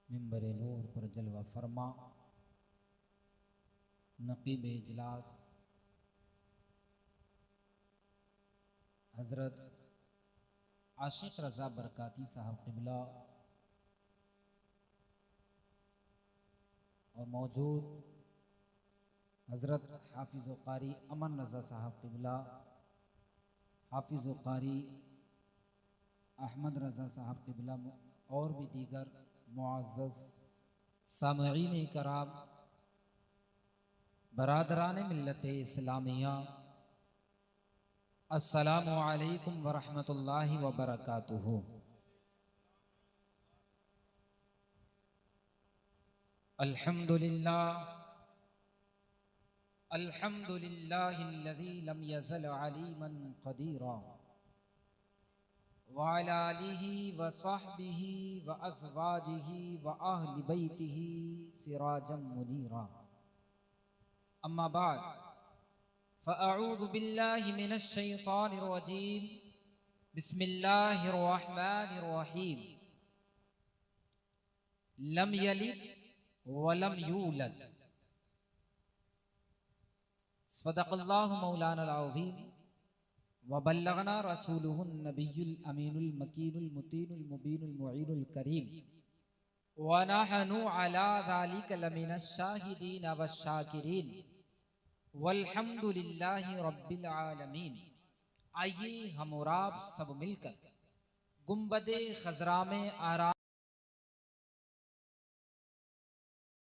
मिंबर नूर पर जलवा फरमा नकीब इजलास हज़रत आशिक रज़ा बरकाती साहब क़िबला और मौजूद हज़रत हाफिज़ कारी अमन रज़ा साहब क़िबला, हाफिज़ कारी अहमद रज़ा साहब क़िबला और भी दीगर मुअज़्ज़ज़ सामईन कराम, बरादरान मिल्लत इस्लामिया, अस्सलामु अलैकुम व रहमतुल्लाहि व बरकातुहू। अल्हम्दुलिल्लाह अल्हम्दुलिल्लाहिल्लज़ी लम यज़ल अलीमन क़दीरा व अला आलिहि व सहबिहि व अज़वाजिहि व अहलि बैतिहि सिराजम मुनीरा। अम्मा बाद फ़अऊज़ु बिल्लाहि मिनश शैतानिर रजीम। बिस्मिल्लाहिर रहमानिर रहीम। लम यलिद व लम यूलद। सदक़ल्लाहु मौलानाल अज़ीम व बल्लगना रसूलुहुन नबियुल अमीनुल मकीनुल मुतीनुल मुबीनुल मुईनुल करीम व नहनु अला ज़ालिका लमिनश शाहिदीन वश्शाकिरीन वल्हम्दुलिल्लाहि रब्बिल आलमीन। आइए हम और आप सब मिलकर गुंबदे खज़रा में आराम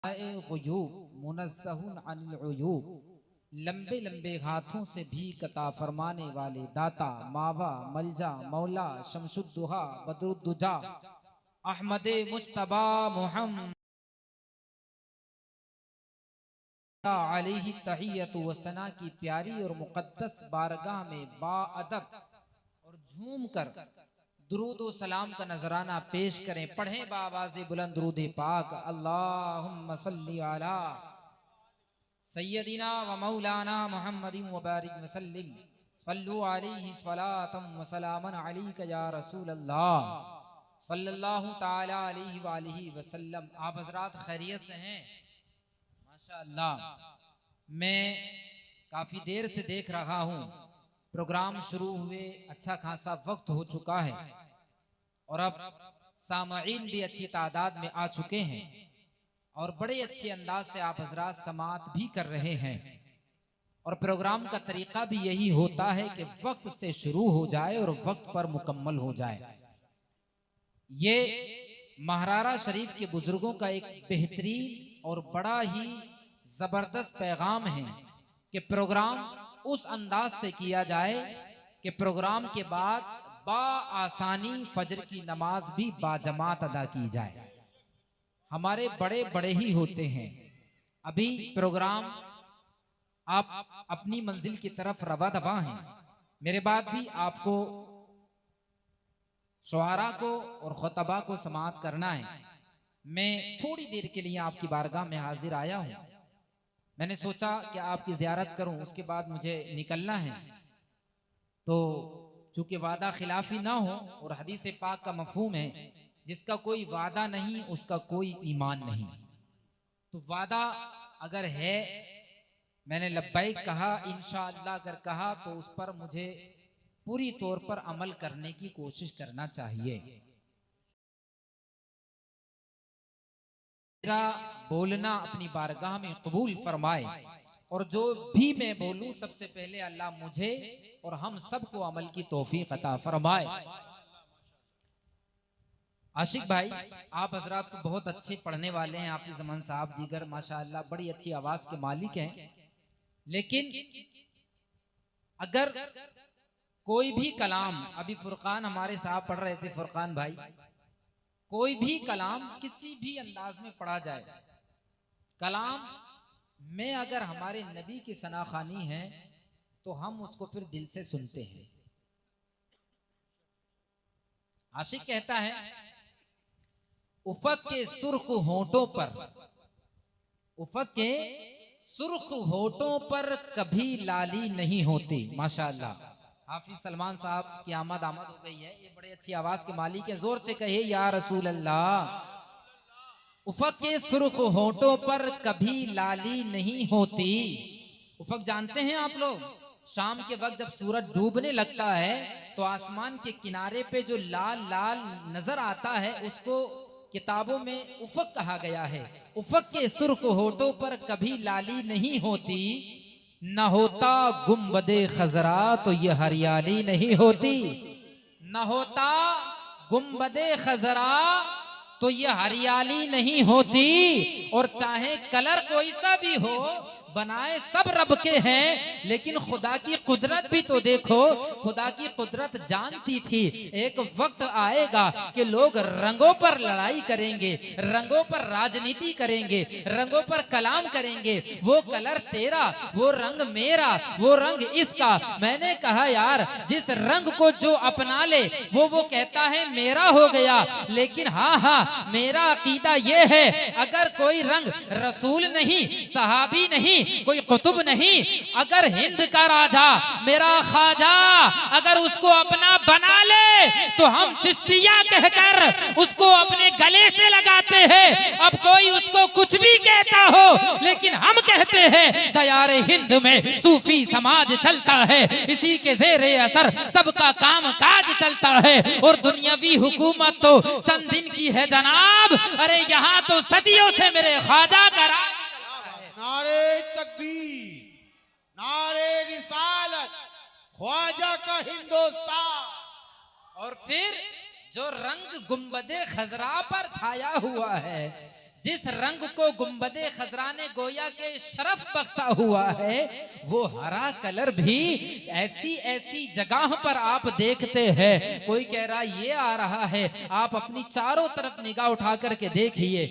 ग़ुयूब मुनज़्ज़हुन अनिल उयूब, लंबे लंबे हाथों से भी कता फरमाने वाले दाता मावा मलजा मौला शमसुद्दुहा बदरुद्दुजा अहमद मुज्तबा मुहम्मद अलैहि तहियतु व सना की प्यारी और मुक़द्दस बारगाह में बाअदब और झूम कर दुरूद व सलाम का नजराना पेश करें। पढ़ें बावाज़े बुलंद दुरूद पाक। अल्लाहुम्मा सल्ली अला सय्यदिना व मौलाना मुहम्मदिन व बारिक व सल्लिम सल्लु अलैहि सलातम व सलामन अलैका या रसूल अल्लाह सल्लल्लाहु ताला अलैहि व आलिहि व सल्लम। आप हज़रात खैरियत से हैं? माशाअल्लाह। मैं काफ़ी देर से देख रहा हूँ, प्रोग्राम शुरू हुए अच्छा खासा वक्त हो चुका है और अब सामईन भी अच्छी तादाद में आ चुके हैं और बड़े अच्छे अंदाज से आप हजरात समाअत भी कर रहे हैं। और प्रोग्राम का तरीका भी यही होता है कि वक्त से शुरू हो जाए और वक्त पर मुकम्मल हो जाए। ये महारारा शरीफ के बुजुर्गों का एक बेहतरीन और बड़ा ही जबरदस्त पैगाम है कि प्रोग्राम उस अंदाज से किया जाए कि प्रोग्राम के बाद आसानी फजर की नमाज भी बाजमात अदा की जाए। हमारे बड़े बड़े ही होते हैं। अभी प्रोग्राम आप अपनी मंजिल की तरफ रवा दवा हैं। मेरे बाद भी आपको शुआरा को और खुतबा को समाअत करना है। मैं थोड़ी देर के लिए आपकी बारगाह में हाजिर आया हूँ। मैंने सोचा कि आपकी ज़ियारत करूं, उसके बाद मुझे निकलना है। तो चूंकि वादा खिलाफी ना हो और हदीस पाक का मफहूम है जिसका कोई वादा नहीं उसका कोई ईमान नहीं। तो वादा अगर है, मैंने लब्बैक कहा, इंशाअल्लाह अगर कहा तो उस पर मुझे पूरी तौर पर अमल करने की कोशिश करना चाहिए। मेरा बोलना अपनी बारगाह में कबूल फरमाए और जो भी मैं बोलूं सबसे पहले अल्लाह मुझे और हम सबको अमल की तौफीक अता फरमाए। आशिक भाई, आप हजरात तो बहुत अच्छे पढ़ने वाले हैं, हाफिज अमन साहब दीगर माशाअल्लाह बड़ी अच्छी आवाज के मालिक हैं। लेकिन अगर कोई भी कलाम, अभी फुरकान हमारे साहब पढ़ रहे थे, फुरकान भाई, कोई भी कलाम किसी भी अंदाज में पढ़ा जाए, कलाम में अगर हमारे नबी की सनाखानी है तो हम उसको फिर दिल से सुनते हैं। आशिक कहता है उफक के सुर्ख होठों पर, उफक के सुर्ख होठों पर कभी लाली नहीं होती। माशाअल्लाह। हाफिज सलमान साहब की आमद हो गई है, ये बड़े अच्छी आवाज के मालिक है। जोर से कहिए या रसूल अल्लाह। उफक के सुर्ख होठों पर कभी लाली नहीं होती। उफक जानते हैं आप लोग, शाम के वक्त जब सूरज डूबने लगता है तो आसमान के किनारे पे जो लाल लाल नजर आता है उसको किताबों में उफक कहा गया है। उफक के सुर्ख होठों पर कभी लाली नहीं होती, न होता गुंबदे खजरा तो ये हरियाली नहीं होती। न होता गुंबदे खजरा तो ये हरियाली नहीं होती। और चाहे कलर कोई सा भी हो, बनाए सब रब के हैं, लेकिन खुदा की कुदरत भी तो देखो। खुदा की कुदरत जानती थी एक वक्त आएगा कि लोग रंगों पर लड़ाई करेंगे, रंगों पर राजनीति करेंगे, रंगों पर कलाम करेंगे। वो कलर तेरा, वो रंग मेरा, वो रंग इसका। मैंने कहा यार, जिस रंग को जो अपना ले वो कहता है मेरा हो गया। लेकिन हाँ, मेरा अकीदा ये है, अगर कोई रंग रसूल नहीं, सहाबी नहीं, कोई कुतुब नहीं, अगर हिंद का राजा मेरा ख्वाजा अगर उसको अपना बना ले तो हम चिश्तिया कहकर उसको अपने गले से लगाते हैं। अब कोई उसको कुछ भी कहता हो, लेकिन हम कहते हैं दयारे हिंद में सूफी समाज चलता है, इसी के ज़ेरे असर सबका काम काज चलता है। और दुनियावी हुकूमत तो चंद दिन की है जनाब, अरे यहाँ तो सदियों से मेरे ख्वाजा का राज। नारे तकबीर, नारे रिसालत, ख्वाजा का हिंदुस्तान। और फिर जो रंग गुंबदे खजरा पर छाया हुआ है, जिस रंग को गुंबदे खजरा ने गोया के शरफ बख्शा हुआ है, वो हरा कलर भी ऐसी ऐसी जगह पर आप देखते हैं। कोई कह रहा ये आ रहा है, आप अपनी चारों तरफ निगाह उठा करके देखिए,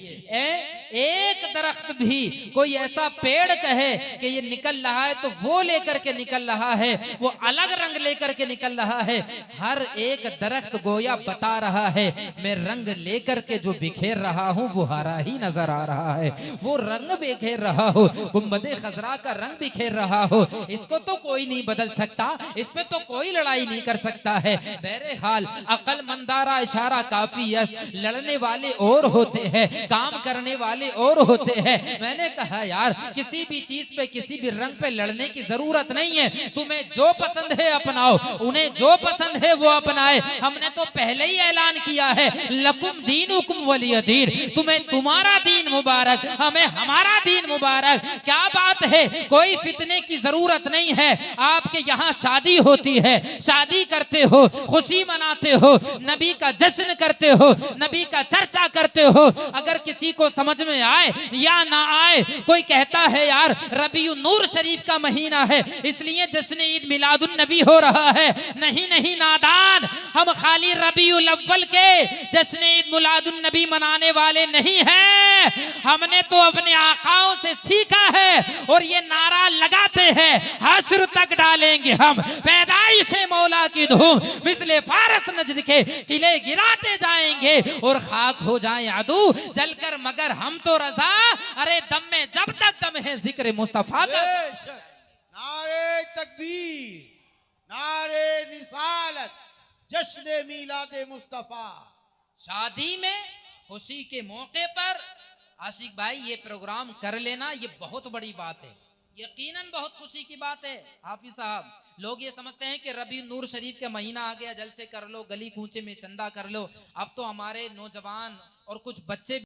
एक दरख्त भी कोई ऐसा पेड़ कहे कि ये निकल रहा है तो वो लेकर के निकल रहा है, वो अलग रंग लेकर के निकल रहा है। हर एक दरख्त गोया बता रहा है मैं रंग लेकर के जो बिखेर रहा हूं वो हरा ही नजर आ रहा है, वो रंग बिखेर रहा हो, गुंबदे खजरा का रंग बिखेर रहा हो। इसको तो कोई नहीं बदल सकता, इस पे तो कोई लड़ाई नहीं कर सकता है। बहरहाल अकल मंदारा इशारा काफी है, लड़ने वाले और होते हैं, काम करने वाले और होते हैं। मैंने कहा यार, किसी भी चीज पे, किसी भी रंग पे लड़ने की जरूरत नहीं है। तुम्हें जो पसंद है अपनाओ, उन्हें जो पसंद है वो अपनाए। हमने तो पहले ही ऐलान किया है लकुम दीनुकुम वलिय दीन, तुम्हें तुम्हारा दीन मुबारक, हमें हमारा दीन मुबारक। क्या बात है, कोई फितने की जरूरत नहीं है। आपके यहाँ शादी होती है, शादी करते हो, खुशी मनाते हो, नबी का जश्न करते हो, नबी का चर्चा करते हो। अगर किसी को समझ में आए या ना आए, कोई कहता है यार रबीउन नूर शरीफ का महीना है इसलिए जश्न ईद मिलादुन नबी हो रहा है। नहीं नहीं नादान, हम खाली रबीउल अव्वल के जश्न ईद मिलादुन नबी मनाने वाले नहीं हैं। हमने तो अपने आकाओं से सीखा है और ये नारा लगाते हैं हश्र तक डालेंगे हम पैदाइश मौला की धूम, मिसले फारस नजद के किले गिराते जाएंगे और खाक हो जाएं अदू जलकर, मगर हम तो रजा। अरे दम में जब तक दम है जिक्र मुस्तफा का। नारे तकबीर, नारे रिसालत, जश्न मीलादे मुस्तफा। शादी में खुशी के मौके पर आशिक भाई ये प्रोग्राम कर लेना, ये बहुत बड़ी बात है, यकीनन बहुत खुशी की बात है। हाफिज साहब, लोग ये समझते हैं कि रबी नूर शरीफ का महीना आ गया, जलसे कर लो, गली कूचे में चंदा कर लो। अब तो हमारे नौजवान और कुछ बच्चे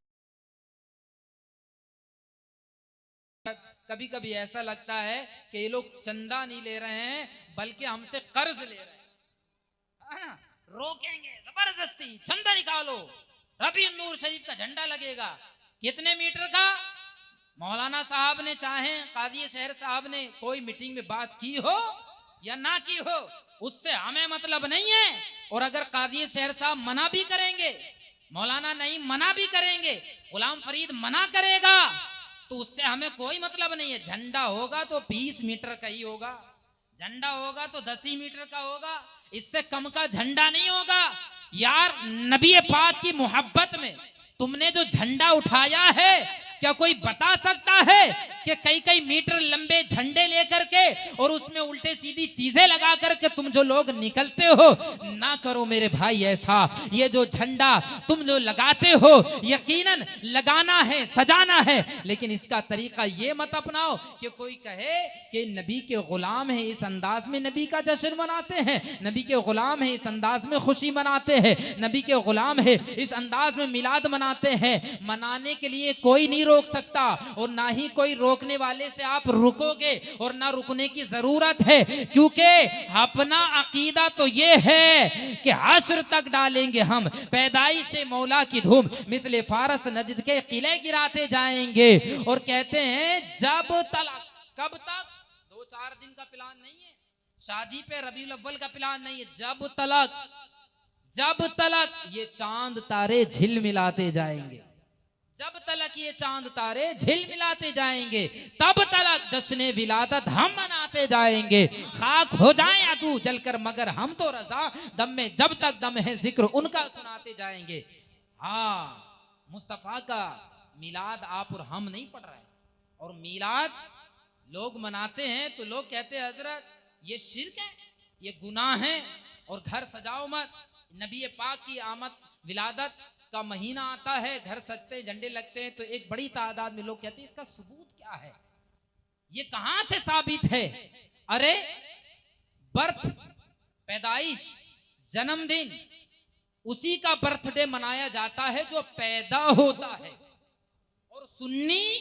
कभी कभी ऐसा लगता है कि ये लोग चंदा नहीं ले रहे हैं बल्कि हमसे कर्ज ले रहे हैं, है ना? रोकेंगे जबरदस्ती, चंदा निकालो, रबी नूर शरीफ का झंडा लगेगा। कितने मीटर का? मौलाना साहब ने, चाहे काजी शहर साहब ने कोई मीटिंग में बात की हो या ना की हो, उससे हमें मतलब नहीं है। और अगर काजी शहर साहब मना भी करेंगे, मौलाना नहीं मना भी करेंगे, गुलाम फरीद मना करेगा, तो उससे हमें कोई मतलब नहीं है। झंडा होगा तो 20 मीटर का ही होगा, झंडा होगा तो 10 ही मीटर का होगा, इससे कम का झंडा नहीं होगा। यार नबी पाक की मोहब्बत में तुमने जो झंडा उठाया है, क्या कोई बता सकता है कि कि कई कई मीटर लंबे झंडे लेकर के और उसमें उल्टे सीधी चीजें लगा करके तुम जो लोग निकलते हो, ना करो मेरे भाई ऐसा। ये जो झंडा तुम जो लगाते हो यकीनन लगाना है, सजाना है, लेकिन इसका तरीका ये मत अपनाओ कि कोई कहे कि नबी के गुलाम है, इस अंदाज में नबी का जश्न मनाते हैं, नबी के गुलाम है, इस अंदाज में खुशी मनाते हैं, नबी के गुलाम है, इस अंदाज में मिलाद मनाते हैं। मनाने के लिए कोई नहीं रोक सकता और ना ही कोई रोकने वाले से आप रुकोगे और ना रुकने की जरूरत है, क्योंकि अपना अकीदा तो ये है कि हश्र तक डालेंगे हम पैदाइश मौला की धूम, मिसले फारस नजद के किले गिराते जाएंगे। और कहते हैं जब तलक, कब तक? 2-4 दिन का प्लान नहीं है, शादी पे रबीउल अव्वल का प्लान नहीं है, जब तलक ये चांद तारे झिलमिलाते जाएंगे, जब तलक ये चांद तारे झिलमिलाते जाएंगे, तब तलक जश्न विलादत हम मनाते जाएंगे। खाक हो जाए अदू जलकर मगर हम तो रजा, दम में जब तक दम है जिक्र उनका सुनाते जाएंगे। हाँ, मुस्तफा का मिलाद आप और हम नहीं पढ़ रहे, और मिलाद लोग मनाते हैं तो लोग कहते हैं हजरत ये शिर्क है, ये गुनाह है, और घर सजाओ मत। नबी पाक की आमद विलादत का महीना आता है, घर सजते झंडे लगते हैं, तो एक बड़ी तादाद में लोग कहते हैं इसका सबूत क्या है, ये कहां से साबित है? अरे बर्थ, पैदाइश, जन्मदिन, उसी का बर्थडे मनाया जाता है जो पैदा होता है। और सुन्नी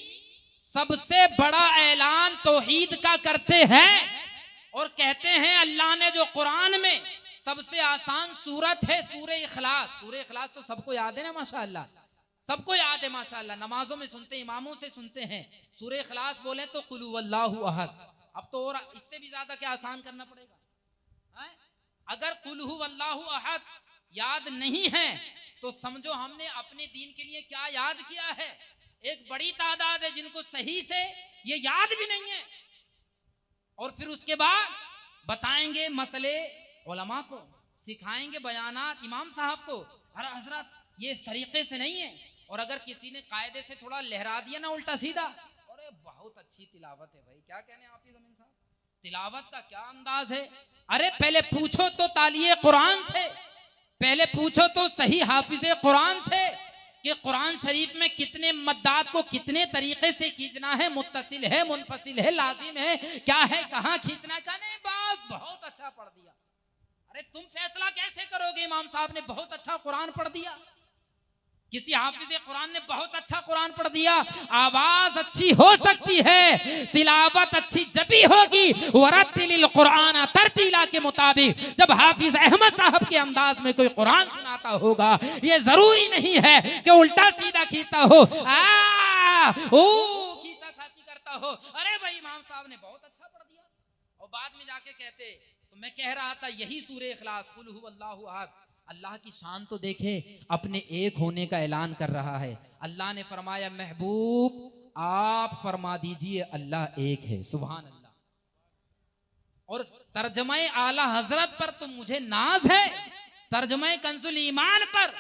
सबसे बड़ा ऐलान तौहीद का करते हैं और कहते हैं अल्लाह ने जो कुरान में सबसे आसान सूरत है सूरे इखलास। सूरे इखलास तो सबको याद है ना माशाअल्लाह, सबको याद है माशाअल्लाह, नमाजों में सुनते हैं, इमामों से सुनते हैं। सूरे इखलास बोले तो कुल हुवल्लाहु अहद, अब तो और इससे भी ज्यादा क्या आसान करना पड़ेगा है? अगर कुल हुवल्लाहु अहद याद नहीं है तो समझो हमने अपने दीन के लिए क्या याद किया है। एक बड़ी तादाद है जिनको सही से ये याद भी नहीं है, और फिर उसके बाद बताएंगे मसले उलमा को, सिखाएंगे बयानात इमाम साहब को, अरे हजरत ये इस तरीके से नहीं है। और अगर किसी ने कायदे से थोड़ा लहरा दिया ना उल्टा सीधा, अरे बहुत अच्छी तिलावत है भाई, क्या कहने आप जमीन साहब, तिलावत का क्या अंदाज है। अरे पहले पूछो तो तालिये कुरान से, पहले पूछो तो सही हाफिजे कुरान से कि कुरान शरीफ में कितने मद्दात को कितने तरीके से खींचना है, मुत्तसिल है, मुनफसिल है, लाजिम है, क्या है, कहाँ खींचना है, कहने बात बहुत अच्छा पढ़ दिया। अरे तुम फैसला कैसे करोगे? इमाम साहब ने बहुत अच्छा कुरान पढ़ दिया, किसी हाफिज कुरान ने बहुत अच्छा कुरान पढ़ दिया। आवाज अच्छी हो सकती है, तिलावत अच्छी जबी होगी वरतिलिल कुरान तरतीला के मुताबिक, जब हाफिज अहमद साहब के अंदाज में कोई कुरान सुनाता होगा। ये जरूरी नहीं है कि उल्टा सीधा खींचता हो, खींचा खाती करता हो। अरे भाई इमाम साहब ने बहुत अच्छा पढ़ दिया, और बाद में जाके कहते तो मैं कह रहा था यही सूरे इखलास, कुल हुवल्लाहु अहद, अल्लाह की शान तो देखे, अपने एक होने का ऐलान कर रहा है। अल्लाह ने फरमाया महबूब आप फरमा दीजिए अल्लाह एक है, सुभान अल्लाह। और तर्जमे आला हजरत पर तो मुझे नाज है, तर्जमे कंजुल ईमान पर।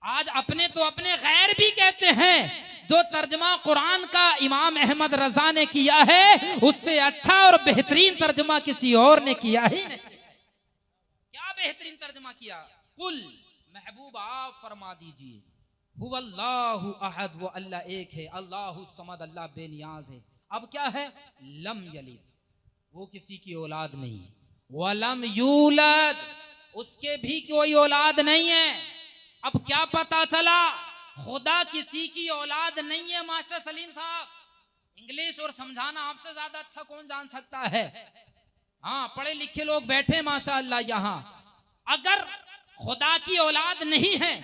आज अपने तो अपने गैर भी कहते हैं, जो तर्जमा कुरान का इमाम अहमद रजा ने किया है उससे अच्छा और बेहतरीन तर्जमा किसी और ने किया ही नहीं। क्या बेहतरीन तर्जमा किया? कुल महबूब आप फरमा दीजिए हुवल्लाहु अहद, वो अल्लाह एक है, अल्लाहु समद, अल्लाह बेनियाज है। अब क्या है? लम यलिद, वो किसी की औलाद नहीं है, वलम यूलद, उसके भी कोई औलाद नहीं है। अब क्या पता चला? खुदा किसी की औलाद नहीं है। मास्टर सलीम साहब, इंग्लिश और समझाना आपसे ज्यादा अच्छा कौन जान सकता है? हाँ, पढ़े लिखे लोग बैठे माशाअल्लाह यहाँ। अगर खुदा की औलाद नहीं है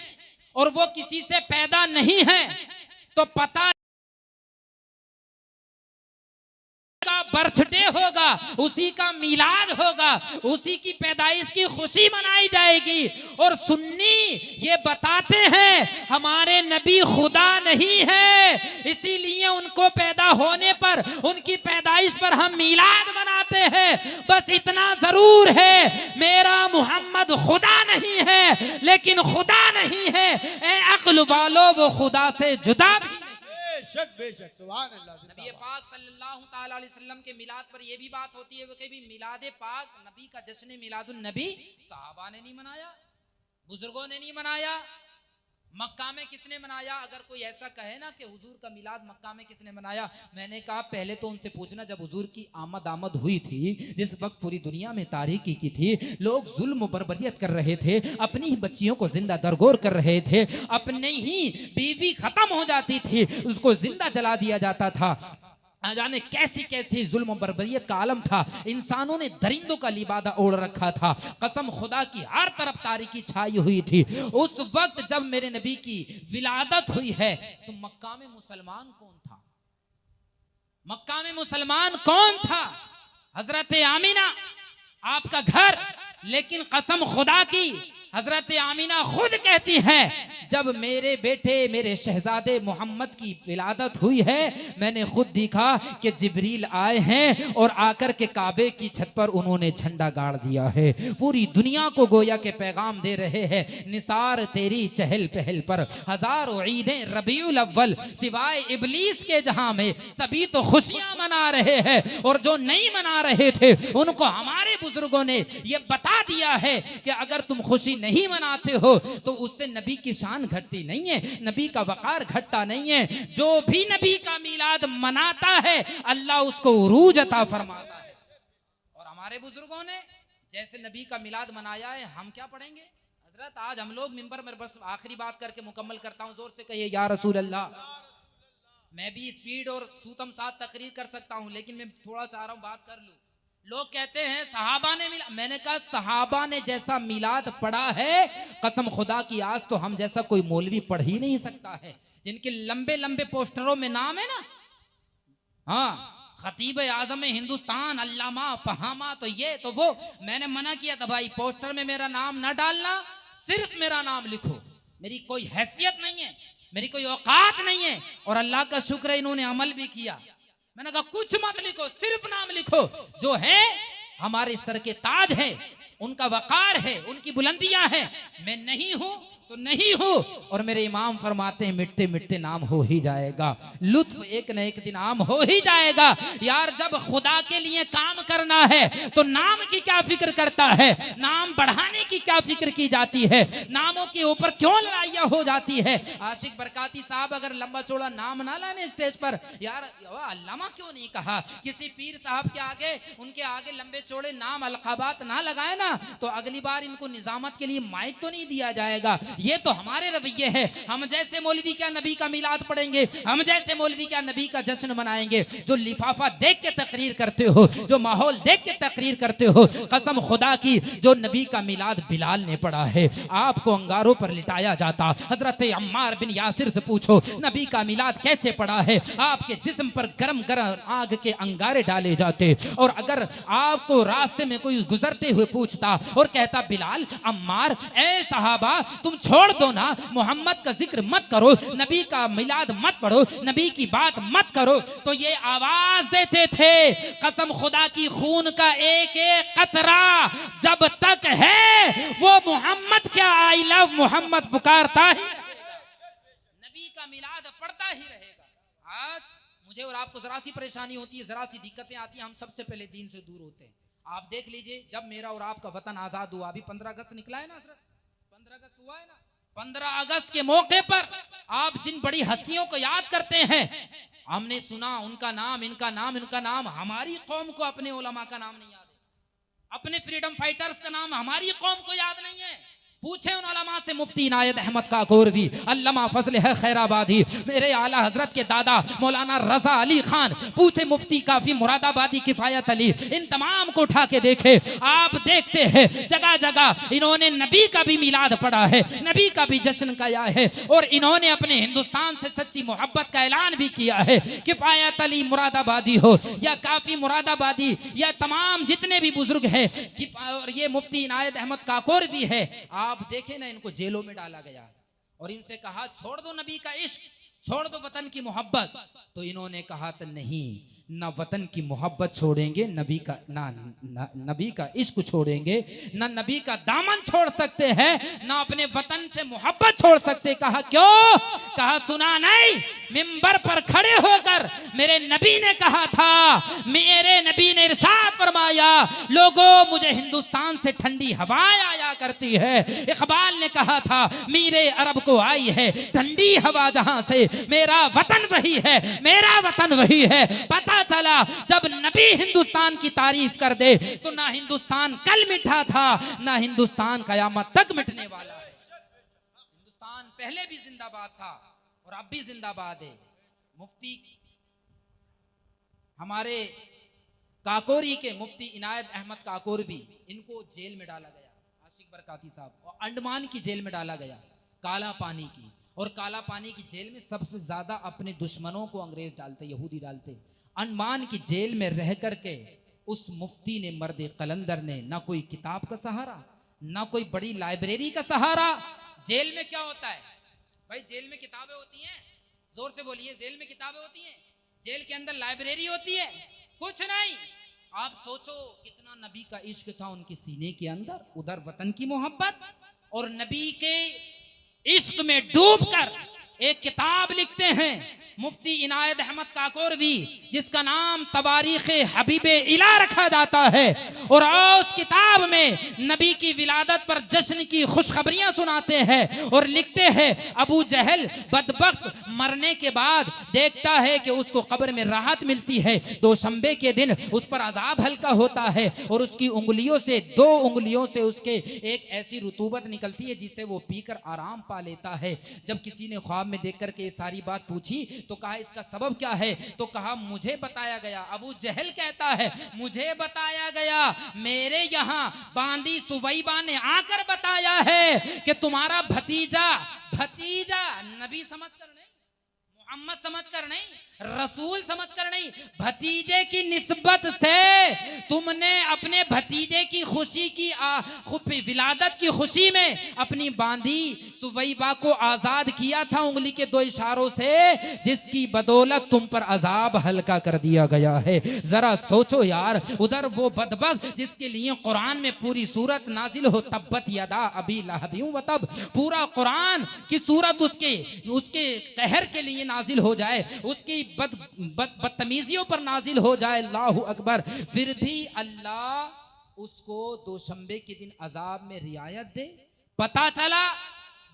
और वो किसी से पैदा नहीं है तो पता का बर्थडे होगा, उसी का मिलाद होगा, उसी की पैदाइश की खुशी मनाई जाएगी। और सुन्नी ये बताते हैं हमारे नबी खुदा नहीं है, इसीलिए उनको पैदा होने पर, उनकी पैदाइश पर हम मिलाद मनाते हैं। बस इतना जरूर है, मेरा मोहम्मद खुदा नहीं है, लेकिन खुदा नहीं है ए अक्ल वालों, वो खुदा से जुदा भी नहीं। बेशक बेशक, सुभान अल्लाह। नबी जिंदाबाद। पाक सल्लल्लाहु ताला अलैहि वसल्लम के मिलाद पर यह भी बात होती है कि भी मिलाद पाक, नबी का जश्न मिलादुन नबी सहाबा ने नहीं मनाया, बुजुर्गों ने नहीं मनाया, मक्का में किसने मनाया? अगर कोई ऐसा कहे ना कि हुजूर का मिलाद मक्का में किसने मनाया, मैंने कहा पहले तो उनसे पूछना, जब हुजूर की आमद हुई थी, जिस वक्त पूरी दुनिया में तारीकी की थी, लोग जुल्म बर्बरियत कर रहे थे, अपनी ही बच्चियों को जिंदा दरगोर कर रहे थे, अपने ही बीवी खत्म हो जाती थी, उसको जिंदा जला दिया जाता था, जाने कैसी कैसी जुल्म बर्बरियत का आलम था, इंसानों ने दरिंदों का लिबादा ओढ़ रखा था, कसम खुदा की हर तरफ तारीकी छाई हुई थी। उस वक्त जब मेरे नबी की विलादत हुई है तो मक्का में मुसलमान कौन था? मक्का में मुसलमान कौन था? हजरत आमीना आपका घर, लेकिन कसम खुदा की हजरत आमीना खुद कहती है, जब मेरे बेटे मेरे शहजादे मोहम्मद की विलादत हुई है, मैंने खुद देखा कि जिब्रील आए हैं और आकर के काबे की छत पर उन्होंने झंडा गाड़ दिया है, पूरी दुनिया को गोया के पैगाम दे रहे हैं, निसार तेरी चहल पहल पर हजारों ईदें रबीउल अव्वल, सिवाय इबलीस के जहां में सभी तो खुशियां मना रहे हैं, और जो नहीं मना रहे थे उनको हमारे बुजुर्गों ने ये बता दिया है कि अगर तुम खुशी नहीं मनाते हो तो उससे नबी की शान घटती नहीं है, नबी का वकार घटता नहीं है। जो भी नबी का मिलाद मनाता है अल्लाह उसको उरूज अता फरमाता है। और हमारे बुजुर्गों ने जैसे नबी का मिलाद मनाया है, हम क्या पढ़ेंगे? हजरत आज हम लोग मिंबर में, बस आखिरी बात करके मुकम्मल करता हूं, जोर से कहिए या रसूल अल्लाह। मैं भी स्पीड और सूतम साथ तकरीर कर सकता हूं, लेकिन मैं थोड़ा चाह रहा हूं बात कर लूं। लोग कहते हैं सहाबा ने मिला, मैंने कहा सहाबा ने जैसा मिलाद पढ़ा है, कसम खुदा की आज तो हम जैसा कोई मौलवी पढ़ ही नहीं सकता है, जिनके लंबे लंबे पोस्टरों में नाम है ना, हाँ, खतीब आजम हिंदुस्तान, अल्लामा फहामा, तो ये तो वो। मैंने मना किया था भाई पोस्टर में मेरा नाम ना डालना, सिर्फ मेरा नाम लिखो, मेरी कोई हैसियत नहीं है, मेरी कोई औकात नहीं है, और अल्लाह का शुक्र है इन्होंने अमल भी किया। मैंने कहा कुछ मत लिखो, सिर्फ नाम लिखो, जो है हमारे सर के ताज है, उनका वकार है, उनकी बुलंदियां हैं। मैं नहीं हूं तो नहीं हूं, और मेरे इमाम फरमाते हैं मिटते मिटते नाम हो ही जाएगा, लुत्फ एक न एक दिन आम हो ही जाएगा। यार जब खुदा के लिए काम करना है तो नाम की क्या फिक्र करता है, नाम बढ़ाने की क्या फिक्र की जाती है, नामों के ऊपर क्यों लड़ाइयां हो जाती है। आशिक बरकाती साहब अगर लंबा चौड़ा नाम ना लाने स्टेज पर, यार अल्लामा क्यों नहीं कहा, किसी पीर साहब के आगे, उनके आगे लंबे चौड़े नाम अलकाबात ना लगाए ना, तो अगली बार इनको निजामत के लिए माइक तो नहीं दिया जाएगा। ये तो हमारे रवैये है, हम जैसे मौलवी क्या नबी का मिलाद पढ़ेंगे, हम जैसे मौलवी क्या नबी का जश्न मनाएंगे। जो लिफाफा देख के तकरीर करते हो, जो माहौल देख के तकरीर करते हो, कसम खुदा की जो नबी का मिलाद बिलाल ने पढ़ा है, आपको अंगारों पर लिटाया जाता। हजरत अम्मार बिन यासिर से पूछो नबी का मिलाद कैसे पढ़ा है, आपके जिस्म पर गरम गरम आग के अंगारे डाले जाते, और अगर आपको रास्ते में कोई गुजरते हुए पूछता और कहता बिलाल, अम्मार, ए सहाबा तुम छोड़ दो ना, मोहम्मद का जिक्र मत करो, नबी का मिलाद मत पढ़ो, नबी की बात मत करो, तो ये आवाज देते थे, कसम खुदा की खून का एक एक कतरा जब तक है वो मोहम्मद क्या, आई लव मोहम्मद पुकारता ही नबी का मिलाद पढ़ता ही रहेगा। आज मुझे और आपको जरा सी परेशानी होती है, जरा सी दिक्कतें आती हैं, हम सबसे पहले दीन से दूर होते हैं। आप देख लीजिए जब मेरा और आपका वतन आजाद हुआ, अभी 15 अगस्त निकला है ना, 15 अगस्त हुआ है ना, 15 अगस्त के मौके पर आप जिन बड़ी हस्तियों को याद करते हैं, हमने सुना उनका नाम, इनका नाम, इनका नाम, हमारी कौम को अपने उलमा का नाम नहीं याद है, अपने फ्रीडम फाइटर्स का नाम हमारी कौम को याद नहीं है। पूछे उन उलमा से, मुफ्ती इनायत अहमद काकोरवी, अल्लामा फजल है खैराबादी, मेरे आला हजरत के दादा मौलाना रजा अली खान, पूछे मुफ्ती काफी मुरादाबादी, किफायत अली, इन तमाम को उठा के देखे, आप देखते हैं जगह जगह इन्होंने नबी का भी मिलाद पढ़ा है, नबी का भी जश्न किया है, और इन्होंने अपने हिंदुस्तान से सच्ची मोहब्बत का ऐलान भी किया है। किफायत अली मुरादाबादी हो या काफी मुरादाबादी या तमाम जितने भी बुजुर्ग हैं, और ये मुफ्ती इनायत अहमद काकोरवी है, आप देखे ना, इनको जेलों में डाला गया और इनसे कहा छोड़ दो नबी का इश्क, छोड़ दो वतन की मोहब्बत, तो इन्होंने कहा तो नहीं, ना वतन की मोहब्बत छोड़ेंगे, नबी का नबी का इश्क छोड़ेंगे, ना नबी का दामन छोड़ सकते हैं, ना अपने वतन से मोहब्बत छोड़ सकते। कहा क्यों? कहा सुना नहीं, मिंबर पर खड़े होकर मेरे नबी ने कहा था, मेरे नबी ने इरशाद फरमाया, लोगों मुझे हिंदुस्तान से ठंडी हवाएं आया करती है। इकबाल ने कहा था, मीरे अरब को आई है ठंडी हवा जहां से, मेरा वतन वही है, मेरा वतन वही है। पता चला जब नबी हिंदुस्तान की तारीफ कर दे तो ना हिंदुस्तान कल मिठा था, ना हिंदुस्तान कयामत तक मिटने वाला है। हिंदुस्तान पहले भी जिंदाबाद था और अब भी जिंदाबाद है। मुफ्ती हमारे काकोरी के मुफ्ती इनायत अहमद काकोरवी, इनको जेल में डाला गया, आशिक बरकाती साहब, और अंडमान की जेल में डाला गया, काला पानी की। और काला पानी की जेल में सबसे ज्यादा अपने दुश्मनों को अंग्रेज डालते, यहूदी डालते। अंडमान की जेल में रह करके उस मुफ्ती ने, मर्द कलंदर ने, ना कोई किताब का सहारा, ना कोई बड़ी लाइब्रेरी का सहारा। जेल में क्या होता है भाई? जेल में किताबें होती हैं, जोर से बोलिए, जेल में किताबें होती हैं, जेल के अंदर लाइब्रेरी होती है, कुछ नहीं। आप सोचो कितना नबी का इश्क था उनके सीने के अंदर, उधर वतन की मोहब्बत, और नबी के इश्क में डूबकर एक किताब लिखते हैं मुफ्ती इनायत अहमद काकोरवी, जिसका नाम तवारीख हबीबे इला रखा जाता है। और उस किताब में नबी की विलादत पर जश्न की खुशखबरियां सुनाते हैं और लिखते हैं, अबू जहल बदबख्त मरने के बाद देखता है कि उसको कब्र में राहत मिलती है, दोशंबे के दिन उस पर अजाब हल्का होता है और उसकी उंगलियों से, 2 उंगलियों से उसके एक ऐसी रुतूबत निकलती है जिससे वो पीकर आराम पा लेता है। जब किसी ने ख्वाब में देख करके ये सारी बात पूछी तो कहा इसका सबब क्या है? तो कहा मुझे बताया गया। अबू जहल कहता है, मुझे बताया गया, मेरे यहाँ बांदी सुवैबा ने आकर बताया है कि तुम्हारा भतीजा नबी समझकर नहीं, मोहम्मद समझकर नहीं, रसूल समझकर नहीं, भतीजे की निस्बत से तुमने अपने भतीजे की खुशी की विलादत की खुशी में अपनी बांदी सुवैबा को आजाद किया था उंगली के 2 इशारों से, जिसकी बदौलत तुम पर अजाब हल्का कर दिया गया है। जरा सोचो यार, उधर वो बदबख्त जिसके लिए कुरान में पूरी सूरत नाजिल हो, तब्बत यदा अबी लहबिन व तब, पूरा कुरान की सूरत उसके कहर के लिए नाजिल हो जाए, उसकी बदतमीजियों पर नाजिल हो जाए, अल्लाहु अकबर, फिर भी अल्लाह उसको दोशंबे के दिन अजाब में रियायत दे। पता चला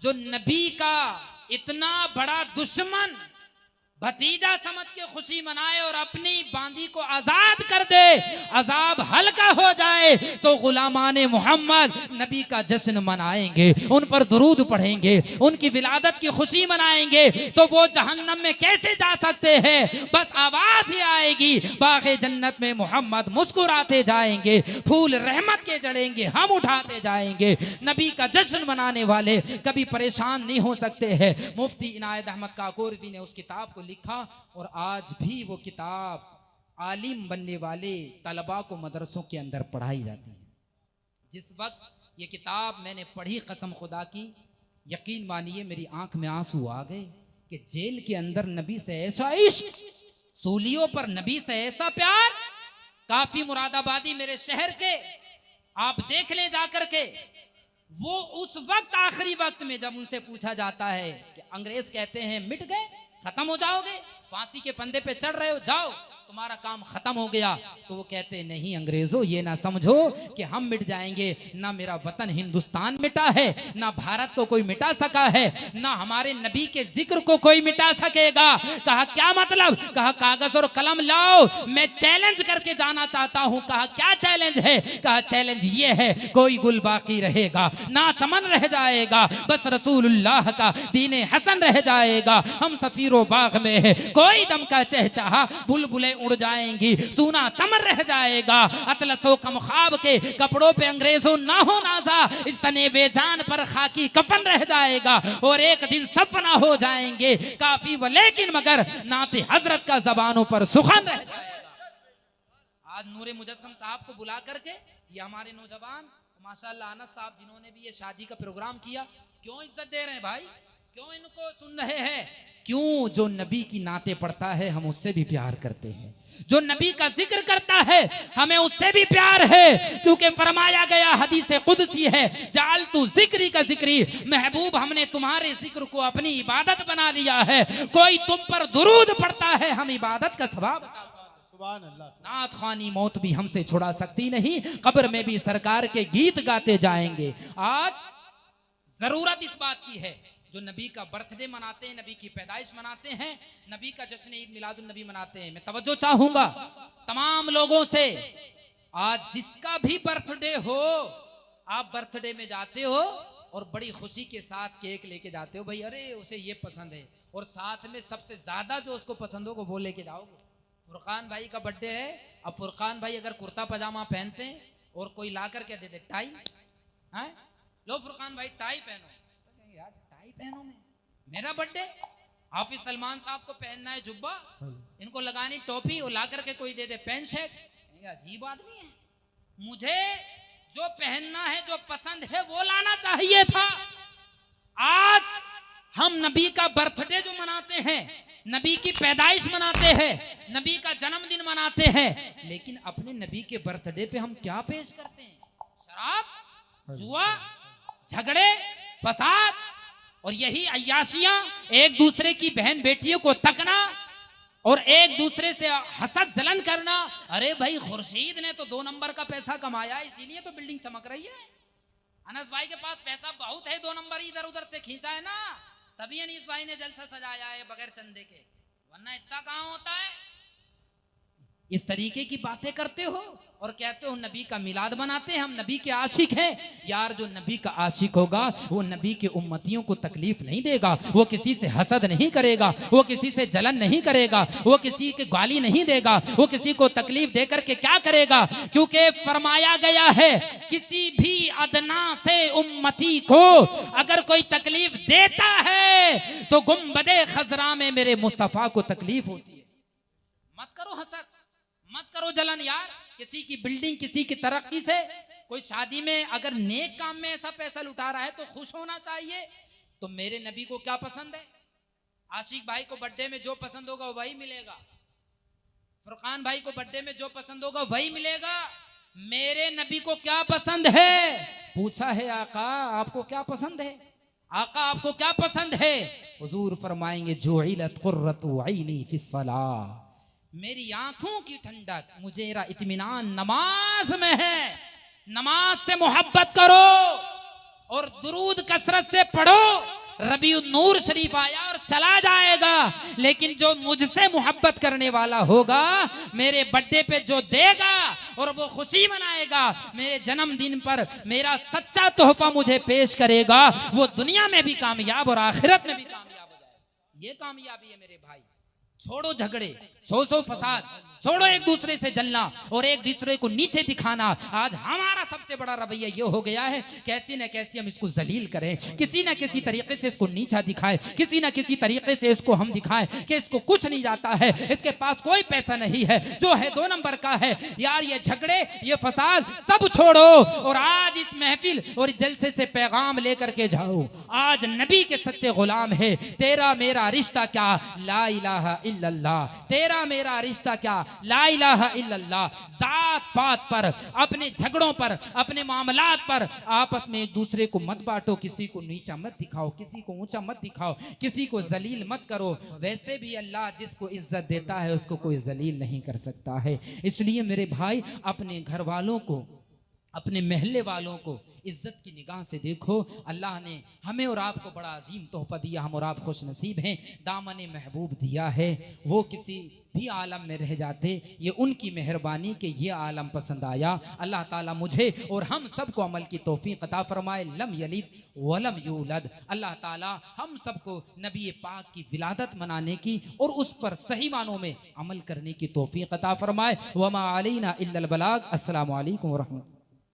जो नबी का इतना बड़ा दुश्मन भतीजा समझ के खुशी मनाए और अपनी बांदी को आजाद कर दे, अजाब हल्का हो जाए, तो गुलामाने मोहम्मद नबी का जश्न मनाएंगे, उन पर दुरूद पढ़ेंगे, उनकी विलादत की खुशी मनाएंगे, तो वो जहन्नम में कैसे जा सकते हैं? बस आवाज ही आएगी, बाग़े जन्नत में मोहम्मद मुस्कुराते जाएंगे, फूल रहमत के जड़ेंगे, हम उठाते जाएंगे। नबी का जश्न मनाने वाले कभी परेशान नहीं हो सकते हैं। मुफ्ती इनायत अहमद काकोरवी ने उस किताब को लिखा और आज भी वो किताब आलिम बनने वाले तलबा को मदरसों के अंदर पढ़ाई जाती है। जिस वक्त ये किताब मैंने पढ़ी, कसम खुदा की, यकीन मानिए मेरी आंख में आंसू आ गए कि जेल के अंदर नबी से ऐसा इश्क, सूलियों पर नबी से ऐसा प्यार। काफी मुरादाबादी मेरे शहर के आप देख ले जाकर के, वो उस वक्त आखिरी वक्त में जब उनसे पूछा जाता है कि अंग्रेज कहते हैं मिट गए, खत्म हो जाओगे, फांसी के फंदे पे चढ़ रहे हो, जाओ तुम्हारा काम खत्म हो गया, तो वो कहते नहीं अंग्रेजों, ये ना समझो कि हम मिट जाएंगे, ना मेरा वतन हिंदुस्तान मिटा है, ना भारत को कोई मिटा सका है, ना हमारे नबी के जिक्र को कोई मिटा सकेगा। कहा क्या मतलब? कहा कागज और कलम लाओ, मैं चैलेंज करके जाना चाहता हूं। कहा क्या चैलेंज है? कहा चैलेंज ये है, कोई गुल बाकी रहेगा, ना चमन रह जाएगा, बस रसूलुल्लाह का दीने हसन रह जाएगा। हम सफीरो बाग में है, कोई दम का चहचहा, बुलबुलें उड़ जाएंगी, सूना चमन रह जाएगा, अतलसो कम ख्वाब के कपड़ों पे अंग्रेजों ना हो नाजा, इस तने बेजान पर खाकी कफन रह जाएगा और एक दिन सब फना हो जाएंगे, काफी व लेकिन मगर नाते हजरत का जबानों पर सुखन रह जाएगा। आज नूरे मुजस्सम साहब को बुला करके ये हमारे नौजवान माशाअल्लाह अनस साहब जिन्होंने भी ये शादी का प्रोग्राम किया, क्यों इज्जत दे रहे हैं भाई? क्यों इनको सुन रहे हैं? क्यों? जो नबी की नाते पढ़ता है हम उससे भी प्यार करते हैं, जो नबी का जिक्र करता है हमें उससे भी प्यार है, क्योंकि फरमाया गया हदीस कुदसी है, जाल तू जिक्री का जिक्री, महबूब हमने तुम्हारे जिक्र को अपनी इबादत बना लिया है। कोई तुम पर दुरूद पढ़ता है हम इबादत का सवाब। नात खानी मौत भी हमसे छुड़ा सकती नहीं, कब्र में भी सरकार के गीत गाते जाएंगे। आज जरूरत इस बात की है, जो नबी का बर्थडे मनाते हैं, नबी की पैदाइश मनाते हैं, नबी का जश्न ईद मिलादुन नबी मनाते हैं, मैं तवज्जो चाहूंगा तमाम लोगों से, आज जिसका भी बर्थडे हो, आप बर्थडे में जाते हो और बड़ी खुशी के साथ केक लेके जाते हो, भाई अरे उसे ये पसंद है, और साथ में सबसे ज्यादा जो उसको पसंद हो वो लेके जाओगे। फुरकान भाई का बर्थडे है, अब फुरकान भाई अगर कुर्ता पजामा पहनते हैं और कोई ला कर क्या दे दे, टाई है, लो फुरकान भाई टाई पहनो, तो यार टाई पहनो, मेरा बर्थडे, हाफिज सलमान साहब को पहनना है जुब्बा, इनको लगानी टोपी और ला करके कोई दे दे पैंट शर्ट, अजीब आदमी है। मुझे जो पहनना है, जो पसंद है वो लाना चाहिए था। आज हम नबी का बर्थडे जो मनाते हैं, नबी की पैदाइश मनाते हैं, नबी का जन्मदिन मनाते हैं, लेकिन अपने नबी के बर्थडे पे हम क्या पेश करते हैं? शराब, जुआ, झगड़े, फसाद, और यही अय्याशियां, एक दूसरे की बहन बेटियों को तकना और एक दूसरे से हसद जलन करना। अरे भाई खुर्शीद ने तो 2 नंबर का पैसा कमाया, इसीलिए तो बिल्डिंग चमक रही है। अनस भाई के पास पैसा बहुत है, 2 नंबर इधर उधर से खींचा है ना, तभी अनीस भाई ने जलसा सजाया है बगैर चंदे के, वरना इतना कहां होता है। इस तरीके की बातें करते हो और कहते हो नबी का मिलाद बनाते हैं, हम नबी के आशिक हैं। यार जो नबी का आशिक होगा वो नबी के उम्मतियों को तकलीफ नहीं देगा, वो किसी से हसद नहीं करेगा, वो किसी से जलन नहीं करेगा, वो किसी के गाली नहीं देगा, वो किसी को तकलीफ देकर के क्या करेगा, क्योंकि फरमाया गया है किसी भी अदना से उम्मती को अगर कोई तकलीफ देता है तो गुंबदे खजरा में मेरे मुस्तफा को तकलीफ होती है। मत करो हसद, मत करो जलन यार, किसी की बिल्डिंग, किसी की तरक्की से, कोई शादी में अगर नेक काम में ऐसा पैसा लुटा रहा है तो खुश होना चाहिए। तो मेरे नबी को क्या पसंद है? आशिक भाई को बर्थडे में जो पसंद होगा वही मिलेगा, फुरकान भाई को बर्थडे में जो पसंद होगा वही मिलेगा। मेरे नबी को क्या पसंद है? पूछा है आका आपको क्या पसंद है? आका आपको क्या पसंद है? हुजूर फरमाएंगे जुइलत कुर्रतु ऐनी फिस्सलाह, मेरी आंखों की ठंडक, मुझे इत्मीनान नमाज में है। नमाज से मोहब्बत करो और दुरूद कसरत से पढ़ो। रबीउन नूर शरीफ आया और चला जाएगा, लेकिन जो मुझसे मोहब्बत करने वाला होगा, मेरे बर्थडे पे जो देगा और वो खुशी मनाएगा, मेरे जन्मदिन पर मेरा सच्चा तोहफा मुझे पेश करेगा, वो दुनिया में भी कामयाब और आखिरत में भी कामयाब हो जाएगा। ये कामयाबी है मेरे भाई। छोड़ो झगड़े, छोड़ो फसाद, छोड़ो एक दूसरे से जलना और एक दूसरे को नीचे दिखाना। आज हमारा सबसे बड़ा रवैया ये हो गया है, कैसी न कैसी हम इसको जलील करें, किसी न किसी तरीके से इसको नीचा दिखाएं, किसी न किसी तरीके से इसको हम दिखाएं कि इसको कुछ नहीं जाता है, इसके पास कोई पैसा नहीं है, जो है 2 नंबर का है। यार ये झगड़े, ये फसाद सब छोड़ो और आज इस महफिल और इस जलसे से पैगाम लेकर के जाओ। आज नबी के सच्चे गुलाम है। तेरा मेरा रिश्ता क्या, ला इलाहा इल्लल्लाह, तेरा मेरा रिश्ता क्या, ला इलाहा इल्लल्लाह। जात पात पर, अपने झगड़ों पर, अपने मामलात पर आपस में एक दूसरे को मत बांटो, किसी को नीचा मत दिखाओ, किसी को ऊंचा मत दिखाओ, किसी को जलील मत करो। वैसे भी अल्लाह जिसको इज्जत देता है उसको कोई जलील नहीं कर सकता है। इसलिए मेरे भाई अपने घर वालों को, अपने महल्ले वालों को इज्जत की निगाह से देखो। अल्लाह ने हमें और आपको बड़ा अजीम तोहफा दिया, हम और आप खुश नसीब हैं। दामन महबूब दिया है, वो किसी भी आलम में रह जाते, ये उनकी मेहरबानी कि ये आलम पसंद आया। अल्लाह ताला मुझे और हम सबको अमल की तौफीक अता फरमाए। लम यलिद वलम यूलद। अल्लाह ताला हम सबको नबी पाक की विलादत मनाने की और उस पर सही मानों में अमल करने की तौफीक अता फरमाए। वमा अलैना इल्लल बलाग। अस्सलामु अलैकुम व रहमतुल्लाह।